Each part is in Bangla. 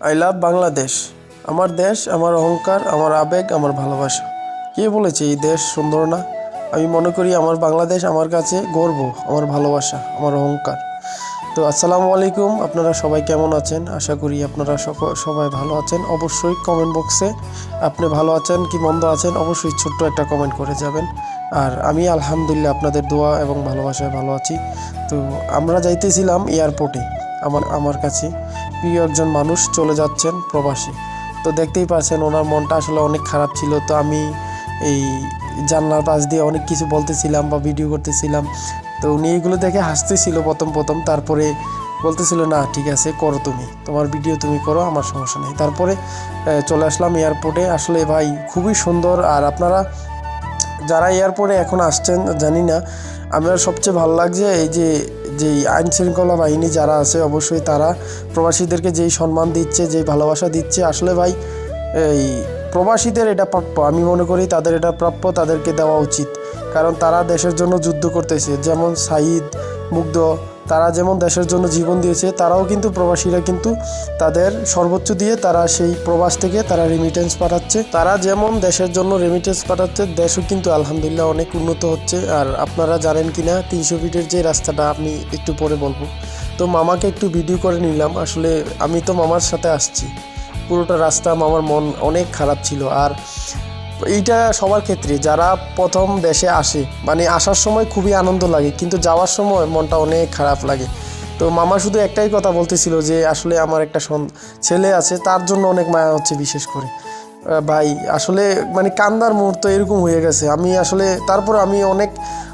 I love Bangladesh. আমার দেশ, আমার অহংকার, আমার আবেগ, আমার ভালোবাসা। কে বলেছে এই দেশ সুন্দর না? আমি মনে করি আমার বাংলাদেশ আমার কাছে গর্ব, আমার ভালোবাসা, আমার অহংকার। তো আসসালামু আলাইকুম, আপনারা সবাই কেমন আছেন? আশা করি আপনারা সবাই ভালো আছেন। অবশ্যই কমেন্ট বক্সে আপনি ভালো আছেন কি মন্দ আছেন অবশ্যই ছোট্ট একটা কমেন্ট করে যাবেন। আর আমি আলহামদুলিল্লাহ আপনাদের দোয়া এবং ভালোবাসায় ভালো আছি। তো আমরা যাইতেছিলাম এয়ারপোর্টে, আমার কাছে প্রিয় একজন মানুষ চলে যাচ্ছেন প্রবাসী। তো দেখতেই পাচ্ছেন ওনার মনটা আসলে অনেক খারাপ ছিল। তো আমি এই জানলার পাশ দিয়ে অনেক কিছু বলতেছিলাম বা ভিডিও করতেছিলাম। তো উনি এইগুলো দেখে হাসতেছিল প্রথম, তারপরে বলতেছিল না ঠিক আছে করো, তুমি তোমার ভিডিও তুমি করো, আমার সমস্যা নেই। তারপরে চলে আসলাম এয়ারপোর্টে। আসলে ভাই খুবই সুন্দর। আর আপনারা যারা এয়ারপোর্টে এখন আসছেন জানি না, আমার সবচেয়ে ভালো লাগছে এই যেই আইন শৃঙ্খলা বাহিনী যারা আছে অবশ্যই তারা প্রবাসীদেরকে যেই সম্মান দিচ্ছে, যেই ভালোবাসা দিচ্ছে, আসলে ভাই এই প্রবাসীদের এটা প্রাপ্য। আমি মনে করি তাদের এটা প্রাপ্য, তাদেরকে দেওয়া উচিত। কারণ তারা দেশের জন্য যুদ্ধ করতেছে, যেমন সাঈদ, মুগ্ধ, তারা যেমন দেশের জন্য জীবন দিয়েছে, তারাও কিন্তু প্রবাসীরা কিন্তু তাদের সর্বোচ্চ দিয়ে তারা সেই প্রবাস থেকে তারা রেমিটেন্স পাঠাচ্ছে। তারা যেমন দেশের জন্য রেমিটেন্স পাঠাচ্ছে, দেশও কিন্তু আলহামদুলিল্লাহ অনেক উন্নত হচ্ছে। আর আপনারা জানেন কি না 300 ফিটের যে রাস্তাটা, আমি একটু পরে বলবো। তো মামাকে একটু ভিডিও করে নিলাম। আসলে আমি তো মামার সাথে আসছি, পুরোটা রাস্তা মামার মন অনেক খারাপ ছিল। আর এইটা সবার ক্ষেত্রে, যারা প্রথম দেশে আসে মানে আসার সময় খুবই আনন্দ লাগে, কিন্তু যাওয়ার সময় মনটা অনেক খারাপ লাগে। তো মামা শুধু একটাই কথা বলতেছিল যে আসলে আমার একটা ছেলে আছে, তার জন্য অনেক মায়া হচ্ছে। বিশেষ করে ভাই আসলে মানে কান্দার মুহূর্ত এরকম হয়ে গেছে। আমি আসলে তারপর আমি অনেক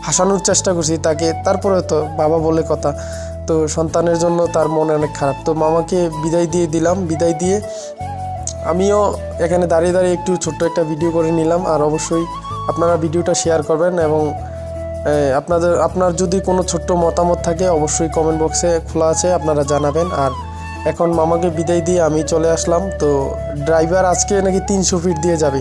হাসানোর চেষ্টা করছি তাকে, তারপরে তো বাবা বলে কথা, তো সন্তানের জন্য তার মনে অনেক খারাপ। তো মামাকে বিদায় দিয়ে দিলাম। বিদায় দিয়ে আমিও এখানে দাঁড়িয়ে একটু ছোট্ট একটা ভিডিও করে নিলাম। আর অবশ্যই আপনারা ভিডিওটা শেয়ার করবেন এবং আপনার যদি কোনো ছোট্ট মতামত থাকে অবশ্যই কমেন্ট বক্সে খোলা আছে, আপনারা জানাবেন। আর এখন মামাকে বিদায় দিয়ে আমি চলে আসলাম। তো ড্রাইভার আজকে নাকি 300 ফিট দিয়ে যাবে।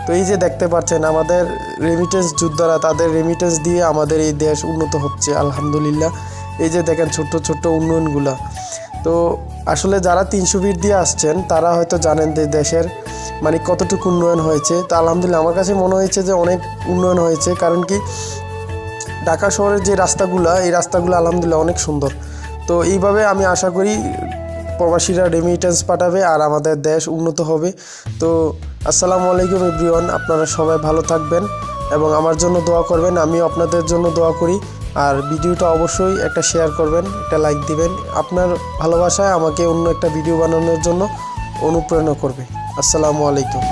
তো এই যে দেখতে পাচ্ছেন আমাদের রেমিটেন্স যোদ্ধারা, তাদের রেমিটেন্স দিয়ে আমাদের এই দেশ উন্নত হচ্ছে আলহামদুলিল্লাহ। এই যে দেখেন ছোট্ট উন্নয়নগুলা। তো আসলে যারা 300 ফিট দিয়ে আসছেন তারা হয়তো জানেন যে দেশের মানে কতটুকু উন্নয়ন হয়েছে। তা আলহামদুলিল্লাহ আমার কাছে মনে হয়েছে যে অনেক উন্নয়ন হয়েছে। কারণ কি ঢাকা শহরের যে রাস্তাগুলো, এই রাস্তাগুলো আলহামদুলিল্লাহ অনেক সুন্দর। তো এইভাবে আমি আশা করি প্রবাসীরা রেমিটেন্স পাঠাবে আর আমাদের দেশ উন্নত হবে। তো আসসালামু আলাইকুম এভরিওয়ান, আপনারা সবাই ভালো থাকবেন এবং আমার জন্য দোয়া করবেন। আমিও আপনাদের জন্য দোয়া করি। আর ভিডিওটা অবশ্যই একটা শেয়ার করবেন, একটা লাইক দিবেন। আপনার ভালোবাসায় আমাকে অন্য একটা ভিডিও বানানোর জন্য অনুপ্রেরণা করবে। আসসালামু আলাইকুম।